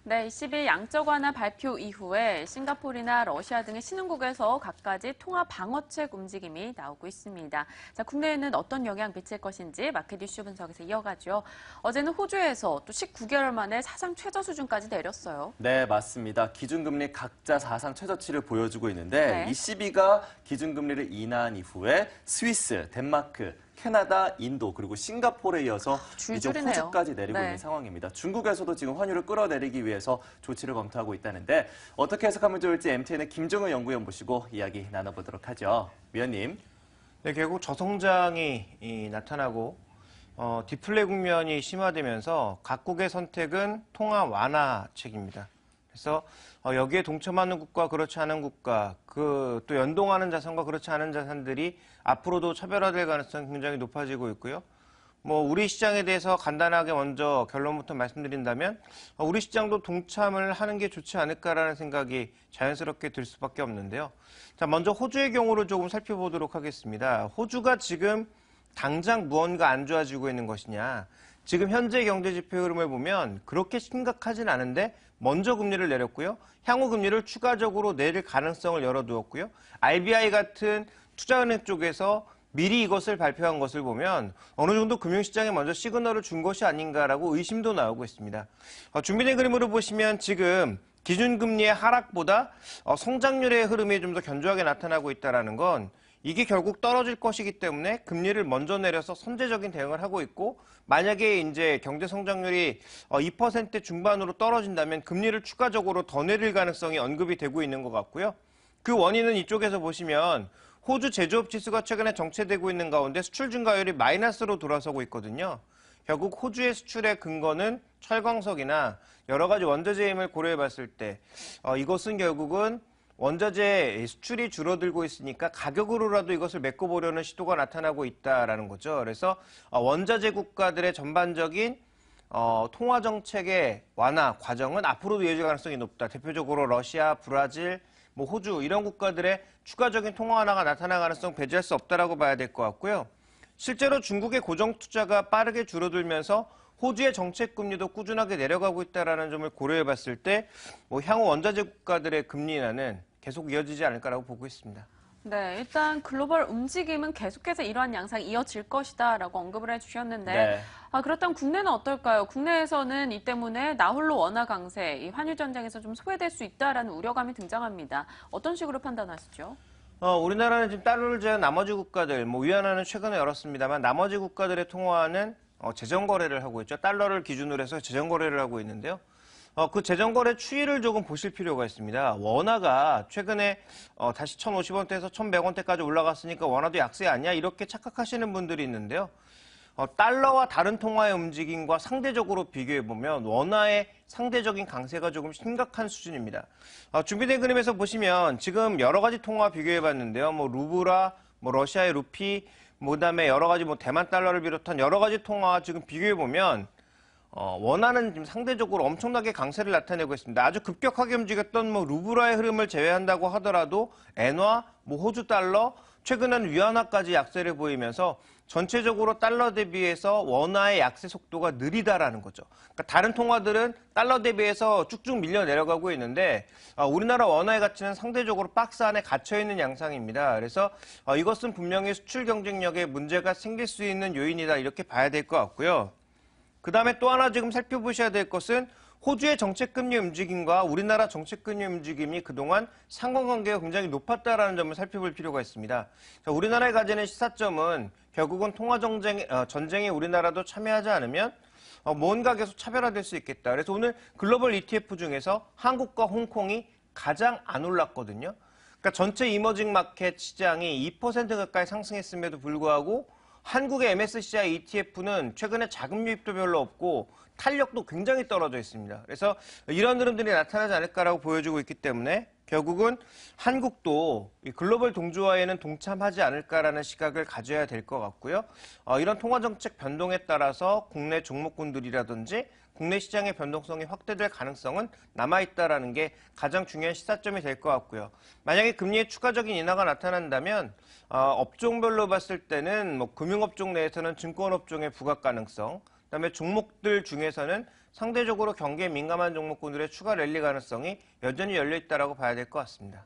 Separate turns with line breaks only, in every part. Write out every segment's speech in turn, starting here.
네, 20일 양적 완화 발표 이후에 싱가포르나 러시아 등의 신흥국에서 갖가지 통화 방어책 움직임이 나오고 있습니다. 자, 국내에는 어떤 영향 미칠 것인지 마켓 이슈 분석에서 이어가죠. 어제는 호주에서 또 19개월 만에 사상 최저 수준까지 내렸어요.
네, 맞습니다. 기준금리 각자 사상 최저치를 보여주고 있는데
네.
ECB가 기준금리를 인하한 이후에 스위스, 덴마크, 캐나다, 인도 그리고 싱가포르에 이어서 이제
줄줄이네요.
호주까지 내리고
네.
있는 상황입니다. 중국에서도 지금 환율을 끌어내리기 위해서 조치를 검토하고 있다는데 어떻게 해석하면 좋을지 MTN의 김정은 연구위원 모시고 이야기 나눠보도록 하죠. 위원님.
네, 결국 저성장이 나타나고 디플레 국면이 심화되면서 각국의 선택은 통화 완화책입니다. 그래서 여기에 동참하는 국가, 그렇지 않은 국가, 또 연동하는 자산과 그렇지 않은 자산들이 앞으로도 차별화될 가능성이 굉장히 높아지고 있고요. 우리 시장에 대해서 간단하게 먼저 결론부터 말씀드린다면 우리 시장도 동참을 하는 게 좋지 않을까라는 생각이 자연스럽게 들 수밖에 없는데요. 자, 먼저 호주의 경우를 조금 살펴보도록 하겠습니다. 호주가 지금 당장 무언가 안 좋아지고 있는 것이냐. 지금 현재 경제 지표 흐름을 보면 그렇게 심각하진 않은데 먼저 금리를 내렸고요. 향후 금리를 추가적으로 내릴 가능성을 열어두었고요. RBI 같은 투자은행 쪽에서 미리 이것을 발표한 것을 보면 어느 정도 금융시장에 먼저 시그널을 준 것이 아닌가라고 의심도 나오고 있습니다. 준비된 그림으로 보시면 지금 기준금리의 하락보다 성장률의 흐름이 좀 더 견조하게 나타나고 있다는 건 이게 결국 떨어질 것이기 때문에 금리를 먼저 내려서 선제적인 대응을 하고 있고 만약에 이제 경제 성장률이 2% 중반으로 떨어진다면 금리를 추가적으로 더 내릴 가능성이 언급이 되고 있는 것 같고요. 그 원인은 이쪽에서 보시면 호주 제조업 지수가 최근에 정체되고 있는 가운데 수출 증가율이 마이너스로 돌아서고 있거든요. 결국 호주의 수출의 근거는 철광석이나 여러 가지 원자재임을 고려해 봤을 때 이것은 결국은 원자재 수출이 줄어들고 있으니까 가격으로라도 이것을 메꿔보려는 시도가 나타나고 있다는 거죠. 그래서 원자재 국가들의 전반적인 통화 정책의 완화 과정은 앞으로도 이어질 가능성이 높다. 대표적으로 러시아, 브라질, 호주 이런 국가들의 추가적인 통화 완화가 나타날 가능성 배제할 수 없다라고 봐야 될 것 같고요. 실제로 중국의 고정 투자가 빠르게 줄어들면서 호주의 정책 금리도 꾸준하게 내려가고 있다는 점을 고려해 봤을 때 향후 원자재 국가들의 금리 인하는 계속 이어지지 않을까라고 보고 있습니다.
네, 일단 글로벌 움직임은 계속해서 이러한 양상이 이어질 것이다라고 언급을 해주셨는데
네.
그렇다면 국내는 어떨까요? 국내에서는 이 때문에 나홀로 원화 강세, 이 환율 전쟁에서 좀 소외될 수 있다라는 우려감이 등장합니다. 어떤 식으로 판단하시죠?
우리나라는 지금 달러를 제외한 나머지 국가들, 위안화는 최근에 열었습니다만 나머지 국가들의 통화는 재정 거래를 하고 있죠. 달러를 기준으로 해서 재정 거래를 하고 있는데요. 그 재정거래 추이를 조금 보실 필요가 있습니다. 원화가 최근에 다시 1,050원대에서 1,100원대까지 올라갔으니까 원화도 약세 아니야? 이렇게 착각하시는 분들이 있는데요. 달러와 다른 통화의 움직임과 상대적으로 비교해보면 원화의 상대적인 강세가 조금 심각한 수준입니다. 준비된 그림에서 보시면 지금 여러 가지 통화 비교해봤는데요. 루브라, 러시아의 루피, 그다음에 여러 가지 대만 달러를 비롯한 여러 가지 통화 지금 비교해보면 원화는 지금 상대적으로 엄청나게 강세를 나타내고 있습니다. 아주 급격하게 움직였던 루브라의 흐름을 제외한다고 하더라도 엔화, 호주 달러, 최근에는 위안화까지 약세를 보이면서 전체적으로 달러 대비해서 원화의 약세 속도가 느리다라는 거죠. 그러니까 다른 통화들은 달러 대비해서 쭉쭉 밀려 내려가고 있는데 우리나라 원화의 가치는 상대적으로 박스 안에 갇혀 있는 양상입니다. 그래서 이것은 분명히 수출 경쟁력에 문제가 생길 수 있는 요인이다 이렇게 봐야 될 것 같고요. 그 다음에 또 하나 지금 살펴보셔야 될 것은 호주의 정책금리 움직임과 우리나라 정책금리 움직임이 그동안 상관관계가 굉장히 높았다는 점을 살펴볼 필요가 있습니다. 자, 우리나라에 가지는 시사점은 결국은 통화전쟁에 우리나라도 참여하지 않으면 뭔가 계속 차별화될 수 있겠다. 그래서 오늘 글로벌 ETF 중에서 한국과 홍콩이 가장 안 올랐거든요. 그러니까 전체 이머징 마켓 시장이 2% 가까이 상승했음에도 불구하고 한국의 MSCI ETF는 최근에 자금 유입도 별로 없고 탄력도 굉장히 떨어져 있습니다. 그래서 이런 흐름들이 나타나지 않을까라고 보여주고 있기 때문에 결국은 한국도 글로벌 동조화에는 동참하지 않을까라는 시각을 가져야 될 것 같고요. 이런 통화정책 변동에 따라서 국내 종목군들이라든지 국내 시장의 변동성이 확대될 가능성은 남아있다는 게 가장 중요한 시사점이 될 것 같고요. 만약에 금리의 추가적인 인하가 나타난다면 업종별로 봤을 때는 금융업종 내에서는 증권업종의 부각 가능성, 그다음에 종목들 중에서는 상대적으로 경기에 민감한 종목군들의 추가 랠리 가능성이 여전히 열려 있다라고 봐야 될 것 같습니다.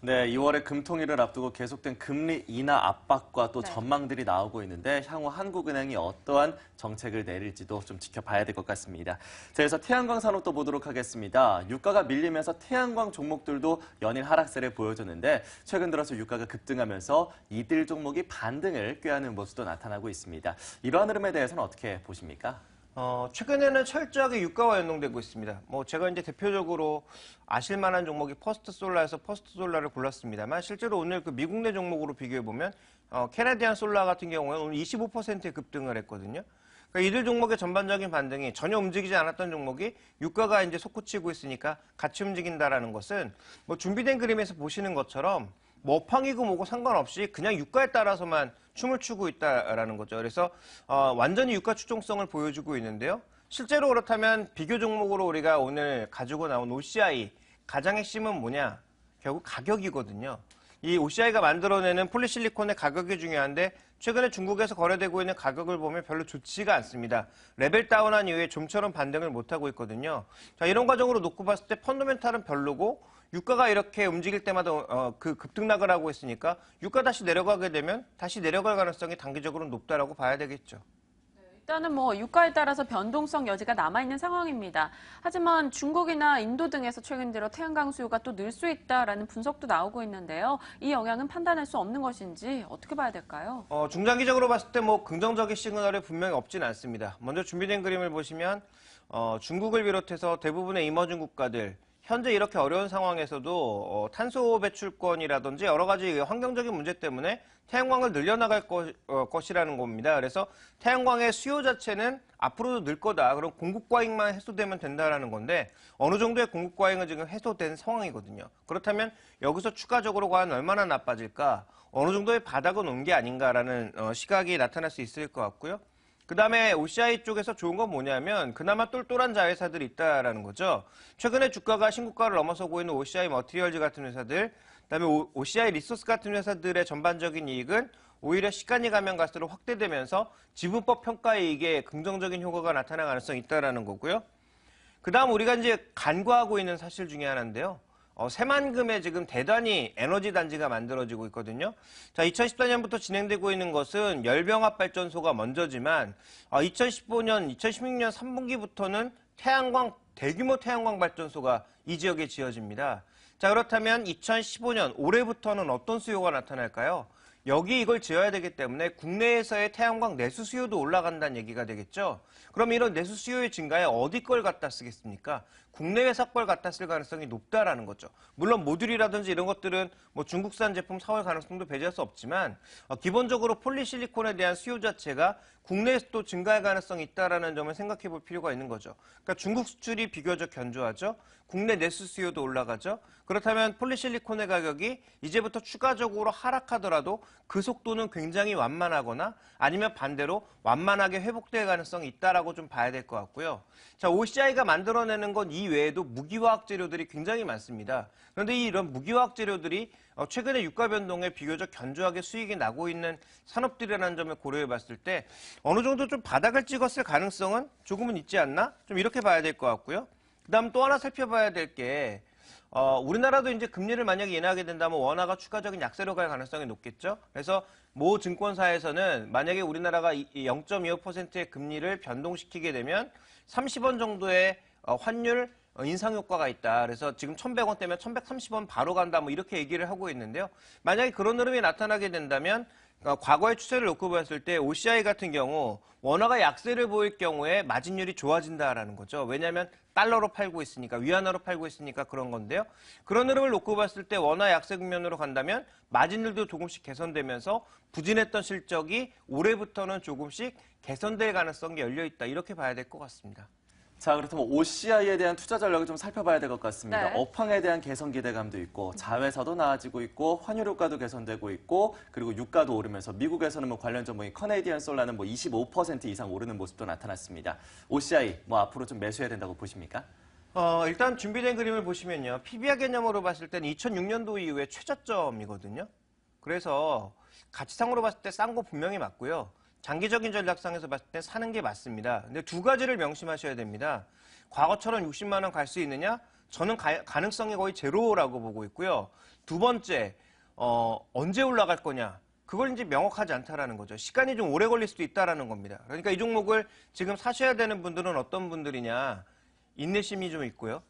네, 2월에 금통일을 앞두고 계속된 금리 인하 압박과 또
네.
전망들이 나오고 있는데 향후 한국은행이 어떠한 정책을 내릴지도 좀 지켜봐야 될 것 같습니다. 자, 그래서 태양광 산업도 보도록 하겠습니다. 유가가 밀리면서 태양광 종목들도 연일 하락세를 보여줬는데 최근 들어서 유가가 급등하면서 이들 종목이 반등을 꾀하는 모습도 나타나고 있습니다. 이러한 흐름에 대해서는 어떻게 보십니까?
최근에는 철저하게 유가와 연동되고 있습니다. 제가 이제 대표적으로 아실만한 종목이 퍼스트솔라에서 퍼스트솔라를 골랐습니다만 실제로 오늘 그 미국 내 종목으로 비교해보면 캐나디안 솔라 같은 경우에는 오늘 25%의 급등을 했거든요. 그러니까 이들 종목의 전반적인 반등이 전혀 움직이지 않았던 종목이 유가가 이제 솟구치고 있으니까 같이 움직인다라는 것은 준비된 그림에서 보시는 것처럼 업황이고 뭐고 상관없이 그냥 유가에 따라서만 춤을 추고 있다라는 거죠. 그래서 완전히 유가 추종성을 보여주고 있는데요. 실제로 그렇다면 비교 종목으로 우리가 오늘 가지고 나온 OCI 가장 핵심은 뭐냐? 결국 가격이거든요. 이 OCI가 만들어내는 폴리실리콘의 가격이 중요한데 최근에 중국에서 거래되고 있는 가격을 보면 별로 좋지가 않습니다. 레벨 다운한 이후에 좀처럼 반등을 못하고 있거든요. 자, 이런 과정으로 놓고 봤을 때 펀더멘탈은 별로고 유가가 이렇게 움직일 때마다 그 급등락을 하고 있으니까 유가 다시 내려가게 되면 다시 내려갈 가능성이 단기적으로 높다라고 봐야 되겠죠.
일단은 유가에 따라서 변동성 여지가 남아있는 상황입니다. 하지만 중국이나 인도 등에서 최근 들어 태양광 수요가 또 늘 수 있다라는 분석도 나오고 있는데요. 이 영향은 판단할 수 없는 것인지 어떻게 봐야 될까요?
중장기적으로 봤을 때 긍정적인 시그널이 분명히 없진 않습니다. 먼저 준비된 그림을 보시면 중국을 비롯해서 대부분의 이머징 국가들 현재 이렇게 어려운 상황에서도 탄소 배출권이라든지 여러 가지 환경적인 문제 때문에 태양광을 늘려나갈 것이라는 겁니다. 그래서 태양광의 수요 자체는 앞으로도 늘 거다. 그럼 공급 과잉만 해소되면 된다라는 건데 어느 정도의 공급 과잉은 지금 해소된 상황이거든요. 그렇다면 여기서 추가적으로 과연 얼마나 나빠질까? 어느 정도의 바닥은 온 게 아닌가라는 시각이 나타날 수 있을 것 같고요. 그 다음에 OCI 쪽에서 좋은 건 뭐냐면 그나마 똘똘한 자회사들이 있다라는 거죠. 최근에 주가가 신고가를 넘어서고 있는 OCI 머티리얼즈 같은 회사들, 그다음에 OCI 리소스 같은 회사들의 전반적인 이익은 오히려 시간이 가면 갈수록 확대되면서 지분법 평가이익에 긍정적인 효과가 나타날 가능성이 있다라는 거고요. 그 다음 우리가 이제 간과하고 있는 사실 중에 하나인데요. 새만금에 지금 대단히 에너지 단지가 만들어지고 있거든요. 자, 2014년부터 진행되고 있는 것은 열병합 발전소가 먼저지만 2015년, 2016년 3분기부터는 대규모 태양광 발전소가 이 지역에 지어집니다. 자, 그렇다면 2015년 올해부터는 어떤 수요가 나타날까요? 여기 이걸 지어야 되기 때문에 국내에서의 태양광 내수 수요도 올라간다는 얘기가 되겠죠. 그럼 이런 내수 수요의 증가에 어디 걸 갖다 쓰겠습니까? 국내 회사 걸 갖다 쓸 가능성이 높다라는 거죠. 물론 모듈이라든지 이런 것들은 중국산 제품 사올 가능성도 배제할 수 없지만 기본적으로 폴리실리콘에 대한 수요 자체가 국내에서도 증가할 가능성이 있다라는 점을 생각해 볼 필요가 있는 거죠. 그러니까 중국 수출이 비교적 견조하죠. 국내 내수 수요도 올라가죠. 그렇다면 폴리실리콘의 가격이 이제부터 추가적으로 하락하더라도 그 속도는 굉장히 완만하거나 아니면 반대로 완만하게 회복될 가능성이 있다라고 좀 봐야 될 것 같고요. 자, OCI가 만들어내는 건 이 외에도 무기화학 재료들이 굉장히 많습니다. 그런데 이런 무기화학 재료들이 최근에 유가 변동에 비교적 견조하게 수익이 나고 있는 산업들이라는 점을 고려해 봤을 때 어느 정도 좀 바닥을 찍었을 가능성은 조금은 있지 않나? 좀 이렇게 봐야 될 것 같고요. 그다음 또 하나 살펴봐야 될 게 우리나라도 이제 금리를 만약에 인하하게 된다면 원화가 추가적인 약세로 갈 가능성이 높겠죠. 그래서 모 증권사에서는 만약에 우리나라가 0.25%의 금리를 변동시키게 되면 30원 정도의 환율 인상 효과가 있다. 그래서 지금 1,100원대면 1,130원 바로 간다. 이렇게 얘기를 하고 있는데요. 만약에 그런 흐름이 나타나게 된다면 과거의 추세를 놓고 봤을 때 OCI 같은 경우 원화가 약세를 보일 경우에 마진율이 좋아진다라는 거죠. 왜냐하면 달러로 팔고 있으니까, 위안화로 팔고 있으니까 그런 건데요. 그런 흐름을 놓고 봤을 때 원화 약세 국면으로 간다면 마진율도 조금씩 개선되면서 부진했던 실적이 올해부터는 조금씩 개선될 가능성이 열려 있다. 이렇게 봐야 될 것 같습니다.
자, 그렇다면 OCI에 대한 투자 전략을 좀 살펴봐야 될 것 같습니다.
네.
업황에 대한 개선 기대감도 있고 자회사도 나아지고 있고 환율 효과도 개선되고 있고 그리고 유가도 오르면서 미국에서는 관련 종목인 커네디언 솔라는 25% 이상 오르는 모습도 나타났습니다. OCI 앞으로 좀 매수해야 된다고 보십니까?
일단 준비된 그림을 보시면요. PBR 개념으로 봤을 때는 2006년도 이후에 최저점이거든요. 그래서 가치상으로 봤을 때 싼 거 분명히 맞고요. 장기적인 전략상에서 봤을 때 사는 게 맞습니다. 근데 두 가지를 명심하셔야 됩니다. 과거처럼 60만 원 갈 수 있느냐? 저는 가능성이 거의 제로라고 보고 있고요. 두 번째, 언제 올라갈 거냐? 그걸 이제 명확하지 않다라는 거죠. 시간이 좀 오래 걸릴 수도 있다라는 겁니다. 그러니까 이 종목을 지금 사셔야 되는 분들은 어떤 분들이냐? 인내심이 좀 있고요.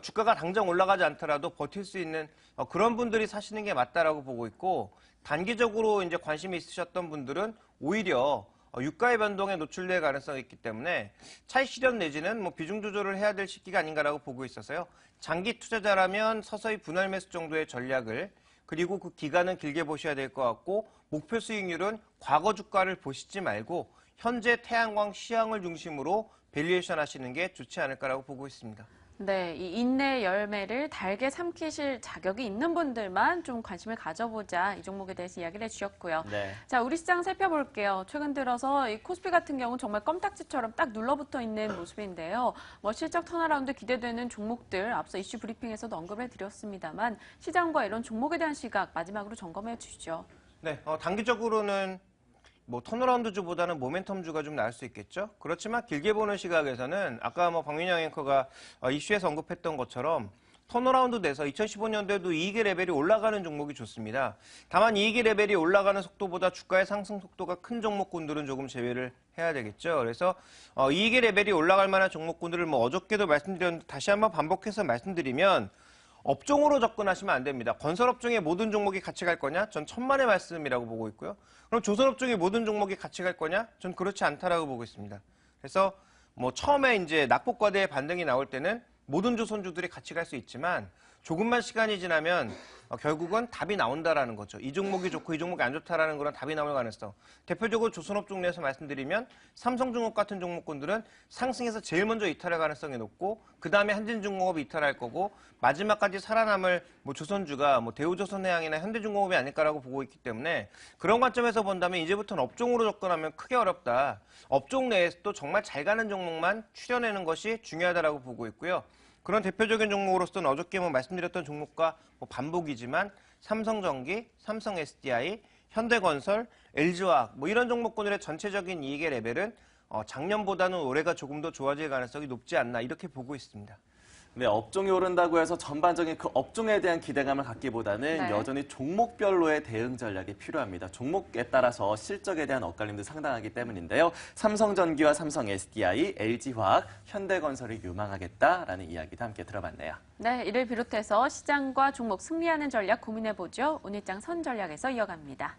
주가가 당장 올라가지 않더라도 버틸 수 있는 그런 분들이 사시는 게 맞다라고 보고 있고, 단기적으로 이제 관심이 있으셨던 분들은 오히려 유가의 변동에 노출될 가능성이 있기 때문에 차익 실현 내지는 뭐 비중 조절을 해야 될 시기가 아닌가라고 보고 있어서요. 장기 투자자라면 서서히 분할 매수 정도의 전략을, 그리고 그 기간은 길게 보셔야 될 것 같고, 목표 수익률은 과거 주가를 보시지 말고 현재 태양광 시황을 중심으로 밸류에이션 하시는 게 좋지 않을까라고 보고 있습니다.
네, 이 인내 열매를 달게 삼키실 자격이 있는 분들만 좀 관심을 가져보자, 이 종목에 대해서 이야기를 해주셨고요.
네.
자, 우리 시장 살펴볼게요. 최근 들어서 이 코스피 같은 경우 정말 껌딱지처럼 딱 눌러붙어 있는 모습인데요. 뭐 실적 턴어라운드 기대되는 종목들 앞서 이슈 브리핑에서도 언급해 드렸습니다만, 시장과 이런 종목에 대한 시각 마지막으로 점검해 주시죠.
네, 단기적으로는 뭐 턴어라운드주보다는 모멘텀주가 좀 나을 수 있겠죠. 그렇지만 길게 보는 시각에서는 아까 뭐 박민영 앵커가 이슈에서 언급했던 것처럼 턴어라운드 돼서 2015년도에도 이익의 레벨이 올라가는 종목이 좋습니다. 다만 이익의 레벨이 올라가는 속도보다 주가의 상승 속도가 큰 종목군들은 조금 제외를 해야 되겠죠. 그래서 이익의 레벨이 올라갈 만한 종목군들을 뭐 어저께도 말씀드렸는데 다시 한번 반복해서 말씀드리면, 업종으로 접근하시면 안 됩니다. 건설업종의 모든 종목이 같이 갈 거냐? 전 천만의 말씀이라고 보고 있고요. 그럼 조선업종의 모든 종목이 같이 갈 거냐? 전 그렇지 않다라고 보고 있습니다. 그래서 뭐 처음에 이제 낙폭과대의 반등이 나올 때는 모든 조선주들이 같이 갈 수 있지만, 조금만 시간이 지나면 결국은 답이 나온다라는 거죠. 이 종목이 좋고 이 종목이 안 좋다라는 그런 답이 나올 가능성. 대표적으로 조선업종 내에서 말씀드리면 삼성중업 같은 종목군들은 상승해서 제일 먼저 이탈할 가능성이 높고, 그 다음에 한진중공업이 이탈할 거고, 마지막까지 살아남을 뭐 조선주가 뭐 대우조선해양이나 현대중공업이 아닐까라고 보고 있기 때문에, 그런 관점에서 본다면 이제부터는 업종으로 접근하면 크게 어렵다. 업종 내에서 또 정말 잘 가는 종목만 추려내는 것이 중요하다라고 보고 있고요. 그런 대표적인 종목으로서는 어저께 뭐 말씀드렸던 종목과 뭐 반복이지만 삼성전기, 삼성 SDI, 현대건설, LG화학 뭐 이런 종목군들의 전체적인 이익의 레벨은 작년보다는 올해가 조금 더 좋아질 가능성이 높지 않나 이렇게 보고 있습니다.
네, 업종이 오른다고 해서 전반적인 그 업종에 대한 기대감을 갖기보다는
네.
여전히 종목별로의 대응 전략이 필요합니다. 종목에 따라서 실적에 대한 엇갈림도 상당하기 때문인데요. 삼성전기와 삼성 SDI, LG화학, 현대건설이 유망하겠다라는 이야기도 함께 들어봤네요.
네, 이를 비롯해서 시장과 종목 승리하는 전략 고민해보죠. 오늘장 선전략에서 이어갑니다.